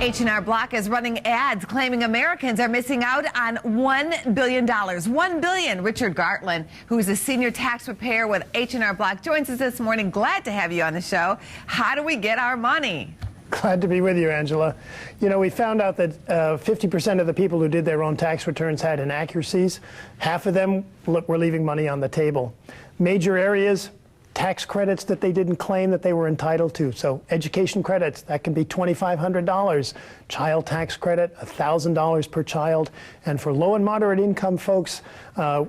H&R Block is running ads claiming Americans are missing out on $1 billion. $1 billion. Richard Gartland, who is a senior tax preparer with H&R Block, joins us this morning. Glad to have you on the show. How do we get our money? Glad to be with you, Angela. You know, we found out that 50% of the people who did their own tax returns had inaccuracies. Half of them were leaving money on the table. Major areas: tax credits that they didn't claim that they were entitled to. So education credits, that can be $2,500. Child tax credit, $1,000 per child. And for low and moderate income folks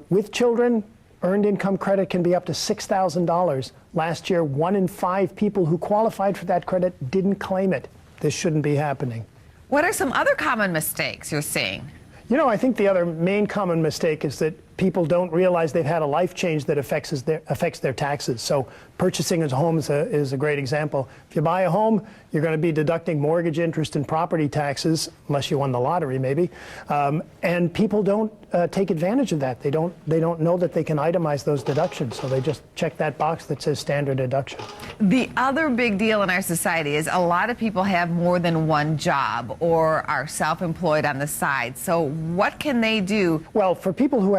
with children, earned income credit can be up to $6,000. Last year, 1 in 5 people who qualified for that credit didn't claim it. This shouldn't be happening. What are some other common mistakes you're seeing? You know, I think the other main common mistake is that people don't realize they've had a life change that affects their taxes. So purchasing a home is a great example. If you buy a home, you're going to be deducting mortgage interest and property taxes, unless you won the lottery maybe. And people don't take advantage of that. They don't know that they can itemize those deductions, so they just check that box that says standard deduction. The other big deal in our society is a lot of people have more than one job or are self-employed on the side. So what can they do? Well, for people who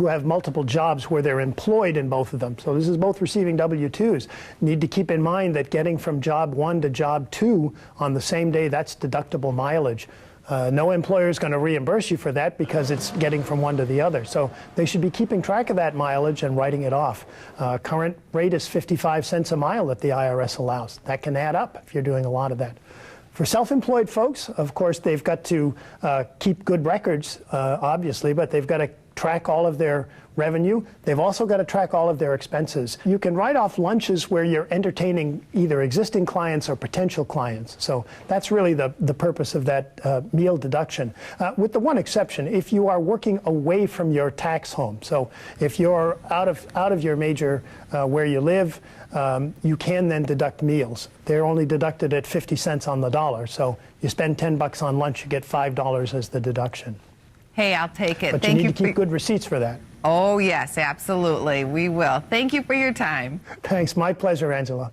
have multiple jobs where they're employed in both of them, so this is both receiving W-2s, need to keep in mind that getting from job 1 to job 2 on the same day, that's deductible mileage. No employer is going to reimburse you for that because it's getting from one to the other. So they should be keeping track of that mileage and writing it off. Current rate is 55 cents a mile that the IRS allows. That can add up if you're doing a lot of that. For self-employed folks, of course, they've got to keep good records, obviously, but they've got to track all of their revenue. They've also got to track all of their expenses. You can write off lunches where you're entertaining either existing clients or potential clients. So that's really the purpose of that meal deduction. With the one exception, if you are working away from your tax home, so if you're out of your major where you live, you can then deduct meals. They're only deducted at 50 cents on the dollar. So you spend $10 on lunch, you get $5 as the deduction. Hey, I'll take it. But you need to keep good receipts for that. Oh, yes, absolutely. We will. Thank you for your time. Thanks. My pleasure, Angela.